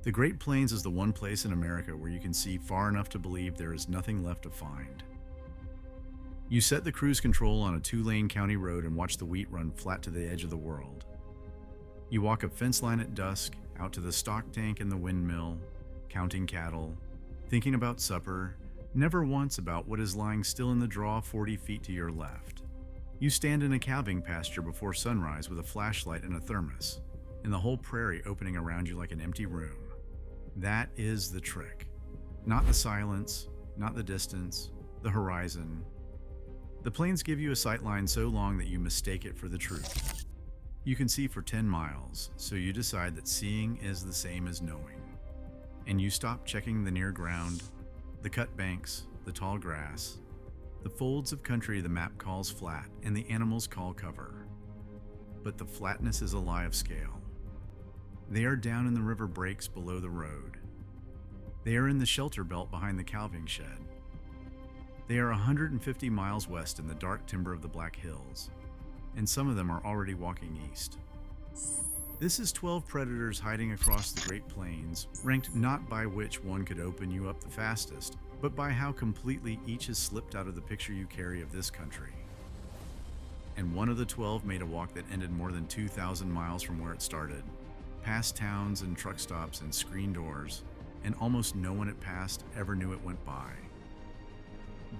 The Great Plains is the one place in America where you can see far enough to believe there is nothing left to find. You set the cruise control on a 2-lane county road and watch the wheat run flat to the edge of the world. You walk a fence line at dusk, out to the stock tank and the windmill, counting cattle, thinking about supper, never once about what is lying still in the draw 40 feet to your left. You stand in a calving pasture before sunrise with a flashlight and a thermos, and the whole prairie opening around you like an empty room. That is the trick. Not the silence, not the distance, the horizon. The plains give you a sightline so long that you mistake it for the truth. You can see for 10 miles, so you decide that seeing is the same as knowing. And you stop checking the near ground, the cut banks, the tall grass, the folds of country the map calls flat and the animals call cover. But the flatness is a lie of scale. They are down in the river breaks below the road. They are in the shelter belt behind the calving shed. They are 150 miles west in the dark timber of the Black Hills, and some of them are already walking east. This is 12 predators hiding across the Great Plains, ranked not by which one could open you up the fastest, but by how completely each has slipped out of the picture you carry of this country. And one of the 12 made a walk that ended more than 2,000 miles from where it started, past towns and truck stops and screen doors, and almost no one it passed ever knew it went by.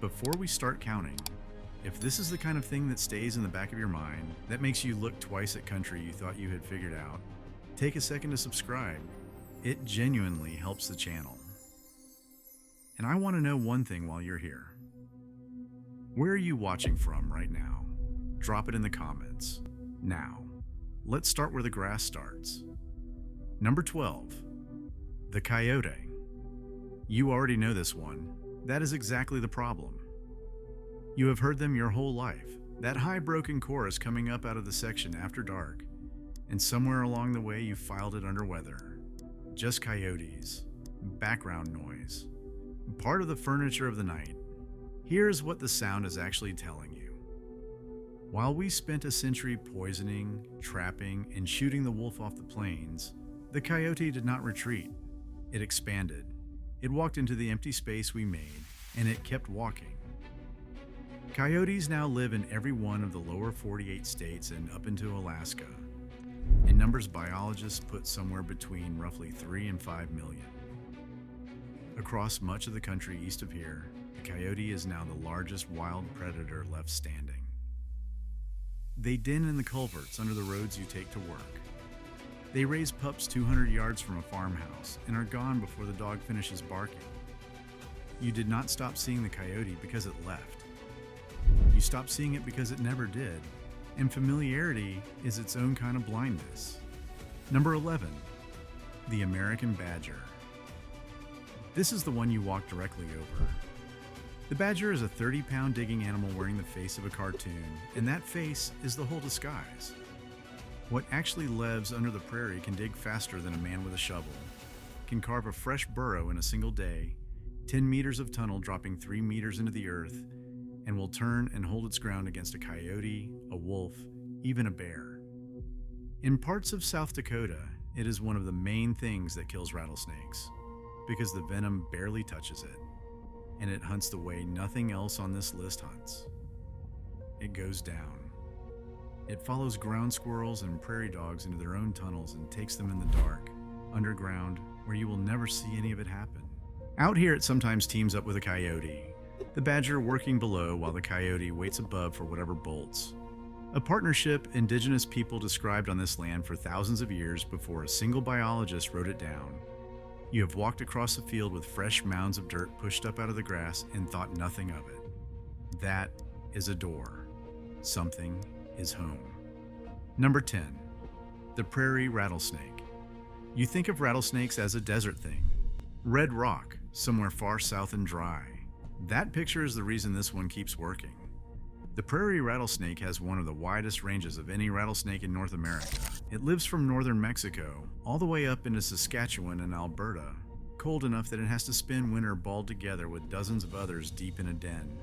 Before we start counting, if this is the kind of thing that stays in the back of your mind, that makes you look twice at country you thought you had figured out, take a second to subscribe. It genuinely helps the channel. And I want to know one thing while you're here. Where are you watching from right now? Drop it in the comments. Now, let's start where the grass starts. Number 12, the coyote. You already know this one. That is exactly the problem. You have heard them your whole life, that high broken chorus coming up out of the section after dark, and somewhere along the way you filed it under weather. Just coyotes, background noise, part of the furniture of the night. Here's what the sound is actually telling you. While we spent a century poisoning, trapping, and shooting the wolf off the plains, the coyote did not retreat. It expanded. It walked into the empty space we made, and it kept walking. Coyotes now live in every one of the lower 48 states and up into Alaska, in numbers biologists put somewhere between roughly 3 and 5 million. Across much of the country east of here, the coyote is now the largest wild predator left standing. They den in the culverts under the roads you take to work. They raise pups 200 yards from a farmhouse and are gone before the dog finishes barking. You did not stop seeing the coyote because it left. You stopped seeing it because it never did, and familiarity is its own kind of blindness. Number 11, the American badger. This is the one you walk directly over. The badger is a 30-pound digging animal wearing the face of a cartoon, and that face is the whole disguise. What actually lives under the prairie can dig faster than a man with a shovel, can carve a fresh burrow in a single day, 10 meters of tunnel dropping 3 meters into the earth, and will turn and hold its ground against a coyote, a wolf, even a bear. In parts of South Dakota, it is one of the main things that kills rattlesnakes, because the venom barely touches it, and it hunts the way nothing else on this list hunts. It goes down. It follows ground squirrels and prairie dogs into their own tunnels and takes them in the dark, underground, where you will never see any of it happen. Out here it sometimes teams up with a coyote, the badger working below while the coyote waits above for whatever bolts. A partnership indigenous people described on this land for thousands of years before a single biologist wrote it down. You have walked across a field with fresh mounds of dirt pushed up out of the grass and thought nothing of it. That is a door. Something is home. Number 10, the prairie rattlesnake. You think of rattlesnakes as a desert thing. Red rock, somewhere far south and dry. That picture is the reason this one keeps working. The prairie rattlesnake has one of the widest ranges of any rattlesnake in North America. It lives from northern Mexico all the way up into Saskatchewan and Alberta, cold enough that it has to spend winter balled together with dozens of others deep in a den.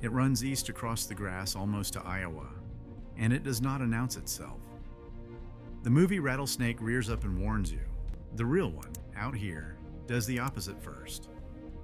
It runs east across the grass almost to Iowa, and it does not announce itself. The movie Rattlesnake rears up and warns you. The real one, out here, does the opposite first.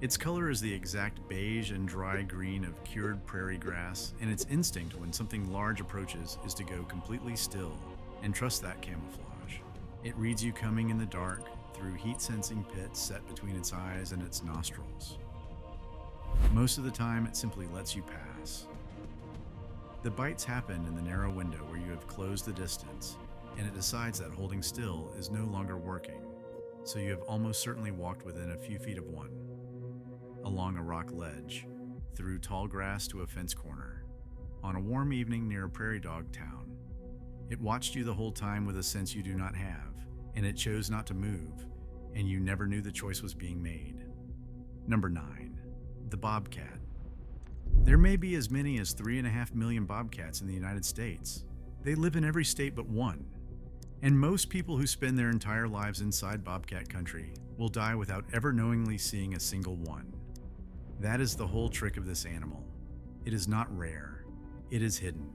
Its color is the exact beige and dry green of cured prairie grass, and its instinct when something large approaches is to go completely still and trust that camouflage. It reads you coming in the dark through heat-sensing pits set between its eyes and its nostrils. Most of the time, it simply lets you pass. The bites happen in the narrow window where you have closed the distance, and it decides that holding still is no longer working, so you have almost certainly walked within a few feet of one, along a rock ledge, through tall grass to a fence corner, on a warm evening near a prairie dog town. It watched you the whole time with a sense you do not have, and it chose not to move, and you never knew the choice was being made. Number 9. The bobcat. There may be as many as 3.5 million bobcats in the United States. They live in every state but one. And most people who spend their entire lives inside bobcat country will die without ever knowingly seeing a single one. That is the whole trick of this animal. It is not rare. It is hidden.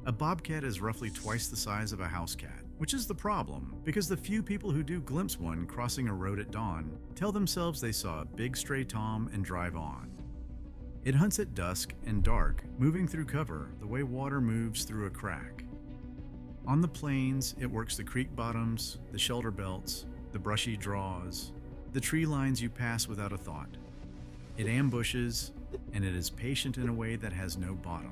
A bobcat is roughly twice the size of a house cat, which is the problem because the few people who do glimpse one crossing a road at dawn tell themselves they saw a big stray tom and drive on. It hunts at dusk and dark, moving through cover the way water moves through a crack. On the plains, it works the creek bottoms, the shelter belts, the brushy draws, the tree lines you pass without a thought. It ambushes, and it is patient in a way that has no bottom.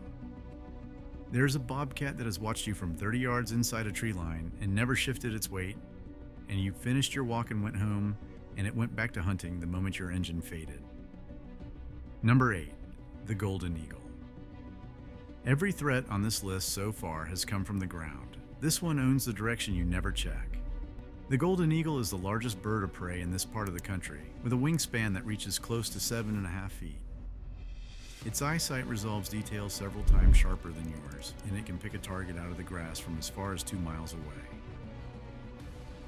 There's a bobcat that has watched you from 30 yards inside a tree line and never shifted its weight, and you finished your walk and went home, and it went back to hunting the moment your engine faded. Number 8. The golden eagle. Every threat on this list so far has come from the ground. This one owns the direction you never check. The golden eagle is the largest bird of prey in this part of the country, with a wingspan that reaches close to 7.5 feet. Its eyesight resolves detail several times sharper than yours, and it can pick a target out of the grass from as far as 2 miles away.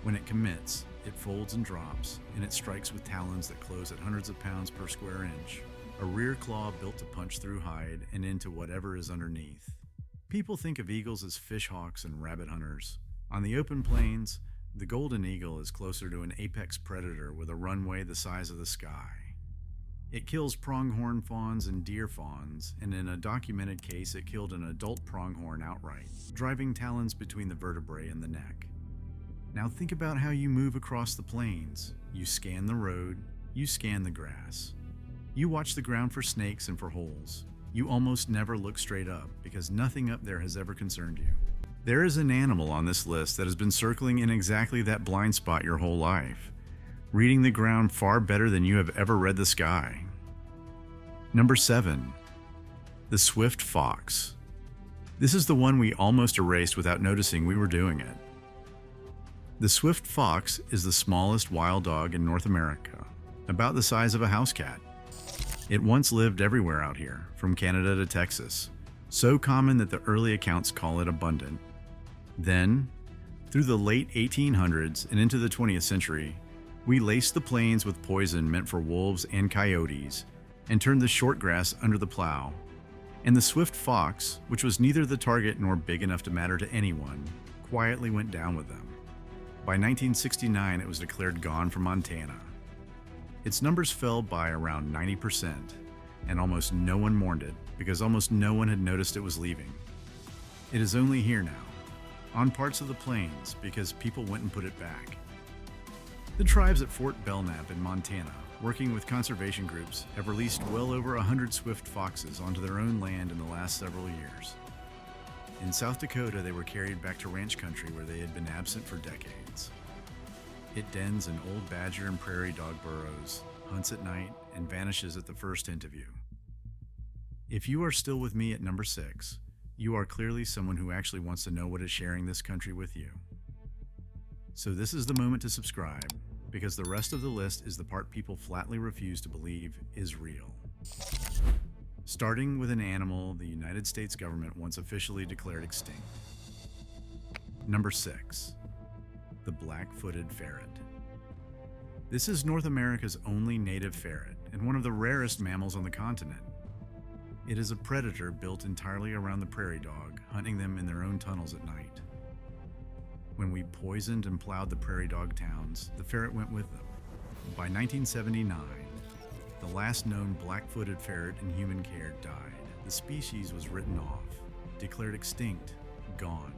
When it commits, it folds and drops, and it strikes with talons that close at hundreds of pounds per square inch, a rear claw built to punch through hide and into whatever is underneath. People think of eagles as fish hawks and rabbit hunters. On the open plains, the golden eagle is closer to an apex predator with a runway the size of the sky. It kills pronghorn fawns and deer fawns, and in a documented case it killed an adult pronghorn outright, driving talons between the vertebrae and the neck. Now think about how you move across the plains. You scan the road, you scan the grass. You watch the ground for snakes and for holes. You almost never look straight up because nothing up there has ever concerned you. There is an animal on this list that has been circling in exactly that blind spot your whole life, reading the ground far better than you have ever read the sky. Number 7. The swift fox. This is the one we almost erased without noticing we were doing it. The swift fox is the smallest wild dog in North America, about the size of a house cat. It once lived everywhere out here, from Canada to Texas, so common that the early accounts call it abundant. Then, through the late 1800s and into the 20th century, we laced the plains with poison meant for wolves and coyotes, and turned the short grass under the plow. And the swift fox, which was neither the target nor big enough to matter to anyone, quietly went down with them. By 1969, it was declared gone from Montana. Its numbers fell by around 90%, and almost no one mourned it because almost no one had noticed it was leaving. It is only here now, on parts of the plains, because people went and put it back. The tribes at Fort Belknap in Montana, working with conservation groups, have released well over 100 swift foxes onto their own land in the last several years. In South Dakota, they were carried back to ranch country where they had been absent for decades. It dens in old badger and prairie dog burrows, hunts at night, and vanishes at the first hint of you. If you are still with me at number 6, you are clearly someone who actually wants to know what is sharing this country with you. So this is the moment to subscribe, because the rest of the list is the part people flatly refuse to believe is real. Starting with an animal the United States government once officially declared extinct. Number 6. The black-footed ferret. This is North America's only native ferret and one of the rarest mammals on the continent. It is a predator built entirely around the prairie dog, hunting them in their own tunnels at night. When we poisoned and plowed the prairie dog towns, the ferret went with them. By 1979, the last known black-footed ferret in human care died. The species was written off, declared extinct, gone.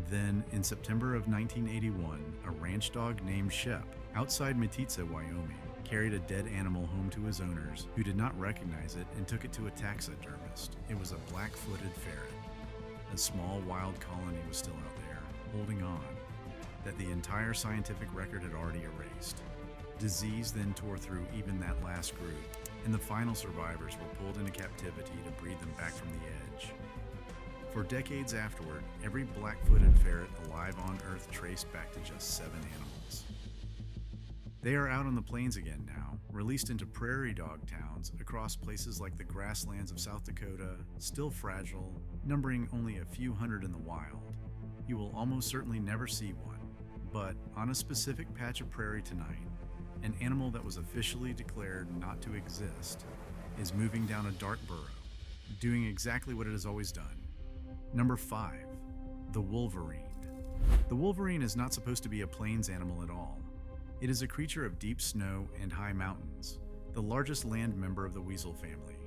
Then, in September of 1981, a ranch dog named Shep, outside Matitza, Wyoming, carried a dead animal home to his owners, who did not recognize it and took it to a taxidermist. It was a black-footed ferret. A small wild colony was still out there, holding on, that the entire scientific record had already erased. Disease then tore through even that last group, and the final survivors were pulled into captivity to breed them back from the edge. For decades afterward, every black-footed ferret alive on Earth traced back to just 7 animals. They are out on the plains again now, released into prairie dog towns across places like the grasslands of South Dakota, still fragile, numbering only a few hundred in the wild. You will almost certainly never see one, but on a specific patch of prairie tonight, an animal that was officially declared not to exist is moving down a dark burrow, doing exactly what it has always done. Number 5, the wolverine. The wolverine is not supposed to be a plains animal at all. It is a creature of deep snow and high mountains, the largest land member of the weasel family,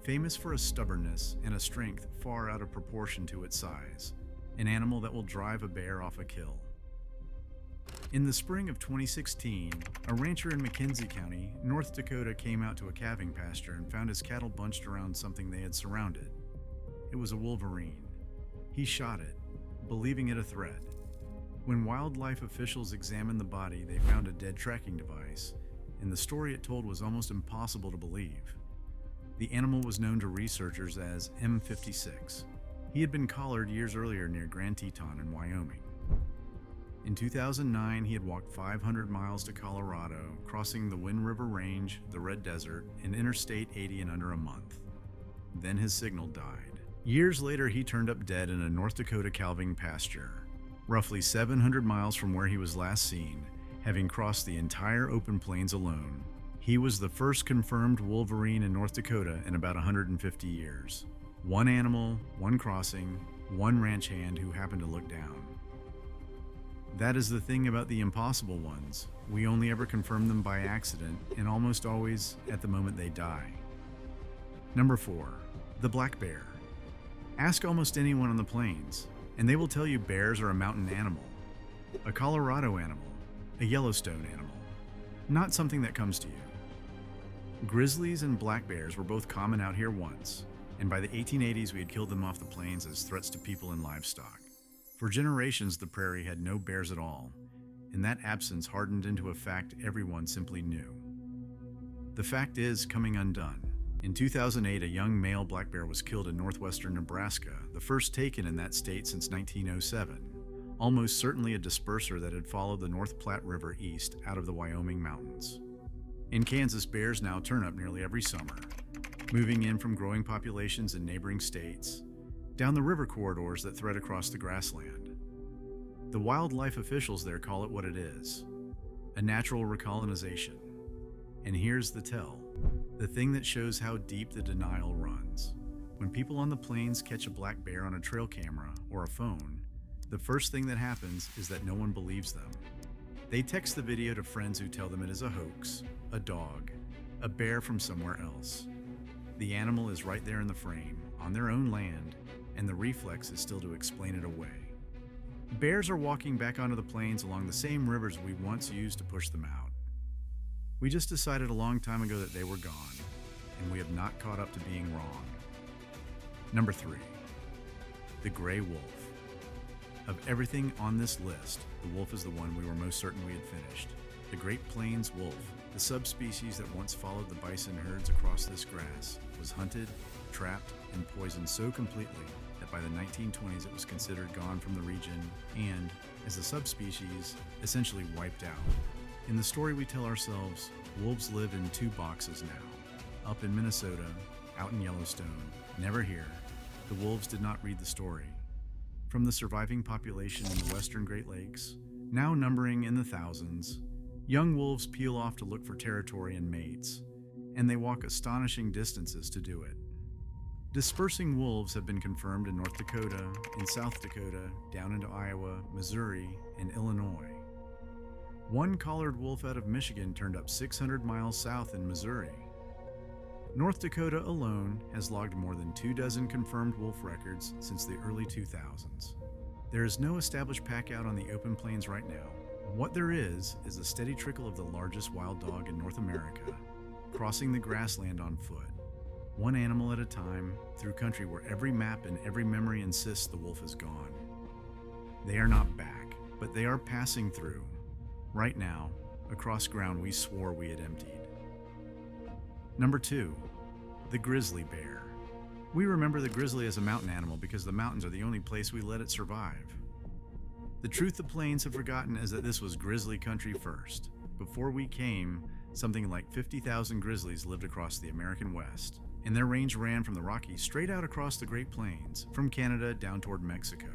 famous for a stubbornness and a strength far out of proportion to its size, an animal that will drive a bear off a kill. In the spring of 2016, a rancher in McKenzie County, North Dakota, came out to a calving pasture and found his cattle bunched around something they had surrounded. It was a wolverine. He shot it, believing it a threat. When wildlife officials examined the body, they found a dead tracking device, and the story it told was almost impossible to believe. The animal was known to researchers as M56. He had been collared years earlier near Grand Teton in Wyoming. In 2009, he had walked 500 miles to Colorado, crossing the Wind River Range, the Red Desert, and Interstate 80 in under a month. Then his signal died. Years later, he turned up dead in a North Dakota calving pasture, roughly 700 miles from where he was last seen, having crossed the entire open plains alone. He was the first confirmed wolverine in North Dakota in about 150 years. One animal, one crossing, one ranch hand who happened to look down. That is the thing about the impossible ones. We only ever confirm them by accident, and almost always at the moment they die. Number 4, the black bear. Ask almost anyone on the plains, and they will tell you bears are a mountain animal, a Colorado animal, a Yellowstone animal, not something that comes to you. Grizzlies and black bears were both common out here once, and by the 1880s we had killed them off the plains as threats to people and livestock. For generations, the prairie had no bears at all, and that absence hardened into a fact everyone simply knew. The fact is coming undone. In 2008, a young male black bear was killed in northwestern Nebraska, the first taken in that state since 1907, almost certainly a disperser that had followed the North Platte River east out of the Wyoming mountains. In Kansas, bears now turn up nearly every summer, moving in from growing populations in neighboring states, down the river corridors that thread across the grassland. The wildlife officials there call it what it is, a natural recolonization. And here's the tell, the thing that shows how deep the denial runs. When people on the plains catch a black bear on a trail camera or a phone, the first thing that happens is that no one believes them. They text the video to friends who tell them it is a hoax, a dog, a bear from somewhere else. The animal is right there in the frame, on their own land, and the reflex is still to explain it away. Bears are walking back onto the plains along the same rivers we once used to push them out. We just decided a long time ago that they were gone, and we have not caught up to being wrong. Number 3, the gray wolf. Of everything on this list, the wolf is the one we were most certain we had finished. The Great Plains wolf, the subspecies that once followed the bison herds across this grass, was hunted, trapped, and poisoned so completely that by the 1920s it was considered gone from the region and, as a subspecies, essentially wiped out. In the story we tell ourselves, wolves live in 2 boxes now. Up in Minnesota, out in Yellowstone, never here. The wolves did not read the story. From the surviving population in the western Great Lakes, now numbering in the thousands, young wolves peel off to look for territory and mates, and they walk astonishing distances to do it. Dispersing wolves have been confirmed in North Dakota, in South Dakota, down into Iowa, Missouri, and Illinois. One collared wolf out of Michigan turned up 600 miles south in Missouri. North Dakota alone has logged more than 24 confirmed wolf records since the early 2000s. There is no established pack out on the open plains right now. What there is a steady trickle of the largest wild dog in North America, crossing the grassland on foot, one animal at a time, through country where every map and every memory insists the wolf is gone. They are not back, but they are passing through, right now, across ground we swore we had emptied. Number 2, the grizzly bear. We remember the grizzly as a mountain animal because the mountains are the only place we let it survive. The truth the plains have forgotten is that this was grizzly country first. Before we came, something like 50,000 grizzlies lived across the American West, and their range ran from the Rockies straight out across the Great Plains, from Canada down toward Mexico.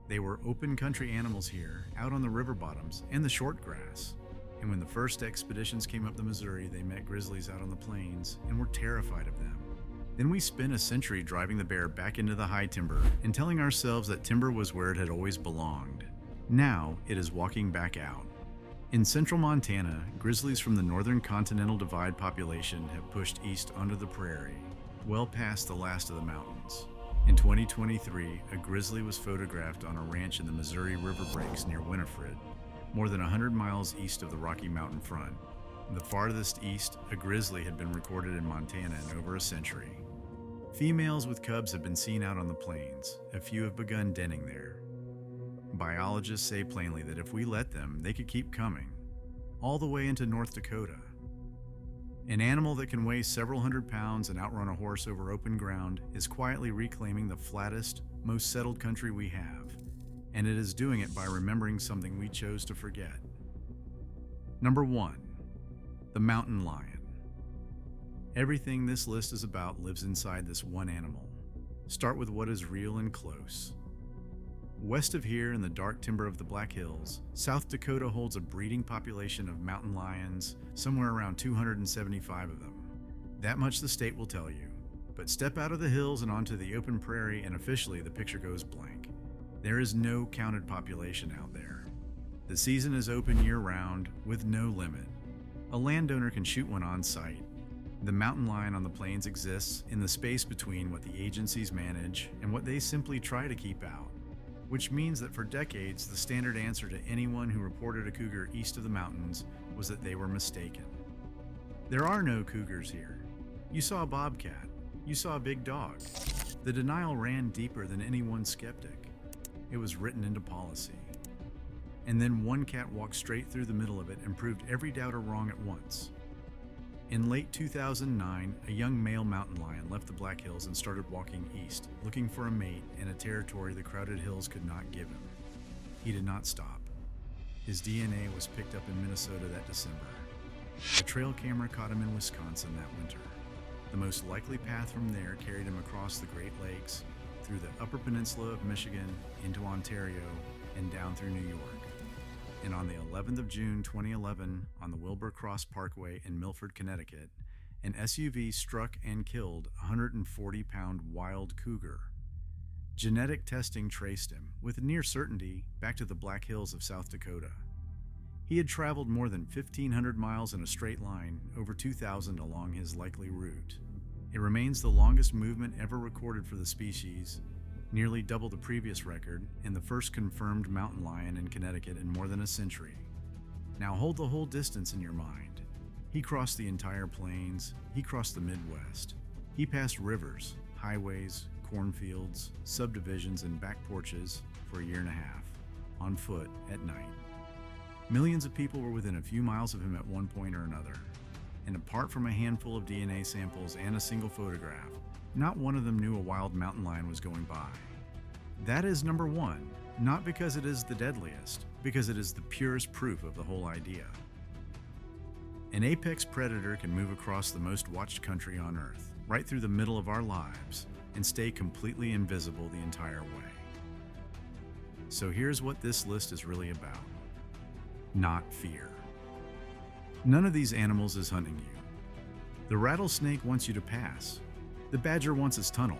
They were open country animals here, out on the river bottoms and the short grass. And when the first expeditions came up the Missouri, they met grizzlies out on the plains and were terrified of them. Then we spent a century driving the bear back into the high timber and telling ourselves that timber was where it had always belonged. Now it is walking back out. In central Montana, grizzlies from the northern Continental Divide population have pushed east onto the prairie, well past the last of the mountains. In 2023, a grizzly was photographed on a ranch in the Missouri River Breaks near Winifred, more than 100 miles east of the Rocky Mountain front. The farthest east, a grizzly had been recorded in Montana in over a century. Females with cubs have been seen out on the plains. A few have begun denning there. Biologists say plainly that if we let them, they could keep coming, all the way into North Dakota. An animal that can weigh several hundred pounds and outrun a horse over open ground is quietly reclaiming the flattest, most settled country we have, and it is doing it by remembering something we chose to forget. Number 1, the mountain lion. Everything this list is about lives inside this one animal. Start with what is real and close. West of here, in the dark timber of the Black Hills, South Dakota holds a breeding population of mountain lions, somewhere around 275 of them. That much the state will tell you. But step out of the hills and onto the open prairie and officially the picture goes blank. There is no counted population out there. The season is open year-round, with no limit. A landowner can shoot one on site. The mountain lion on the plains exists in the space between what the agencies manage and what they simply try to keep out, which means that for decades, the standard answer to anyone who reported a cougar east of the mountains was that they were mistaken. There are no cougars here. You saw a bobcat. You saw a big dog. The denial ran deeper than any one skeptic. It was written into policy. And then one cat walked straight through the middle of it and proved every doubter wrong at once. In late 2009, a young male mountain lion left the Black Hills and started walking east, looking for a mate in a territory the crowded hills could not give him. He did not stop. His DNA was picked up in Minnesota that December. A trail camera caught him in Wisconsin that winter. The most likely path from there carried him across the Great Lakes, through the Upper Peninsula of Michigan, into Ontario, and down through New York. And on the 11th of June 2011, on the Wilbur Cross Parkway in Milford, Connecticut, an SUV struck and killed a 140-pound wild cougar. Genetic testing traced him, with near certainty, back to the Black Hills of South Dakota. He had traveled more than 1,500 miles in a straight line, over 2,000 along his likely route. It remains the longest movement ever recorded for the species, nearly double the previous record, and the first confirmed mountain lion in Connecticut in more than a century. Now hold the whole distance in your mind. He crossed the entire plains, he crossed the Midwest. He passed rivers, highways, cornfields, subdivisions, and back porches for a year and a half, on foot at night. Millions of people were within a few miles of him at one point or another. And apart from a handful of DNA samples and a single photograph, not one of them knew a wild mountain lion was going by. That is number 1, not because it is the deadliest, because it is the purest proof of the whole idea. An apex predator can move across the most watched country on Earth, right through the middle of our lives, and stay completely invisible the entire way. So here's what this list is really about. Not fear. None of these animals is hunting you. The rattlesnake wants you to pass. The badger wants its tunnel.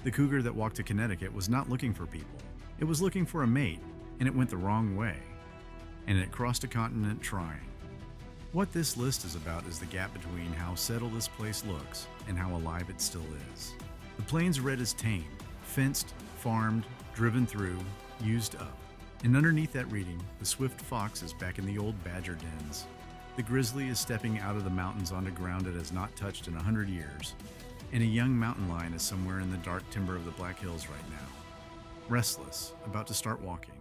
The cougar that walked to Connecticut was not looking for people. It was looking for a mate, and it went the wrong way. And it crossed a continent trying. What this list is about is the gap between how settled this place looks and how alive it still is. The plains red is tamed, fenced, farmed, driven through, used up. And underneath that reading, the swift fox is back in the old badger dens. The grizzly is stepping out of the mountains onto ground it has not touched in 100 years. And a young mountain lion is somewhere in the dark timber of the Black Hills right now. Restless, about to start walking.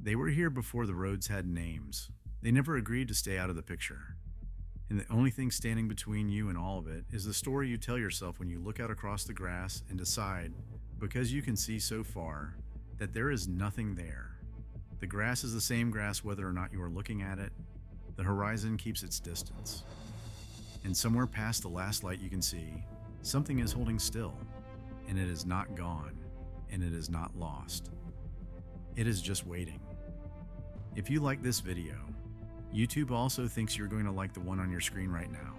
They were here before the roads had names. They never agreed to stay out of the picture. And the only thing standing between you and all of it is the story you tell yourself when you look out across the grass and decide, because you can see so far, that there is nothing there. The grass is the same grass whether or not you are looking at it. The horizon keeps its distance. And somewhere past the last light you can see, something is holding still, and it is not gone, and it is not lost. It is just waiting. If you like this video, YouTube also thinks you're going to like the one on your screen right now.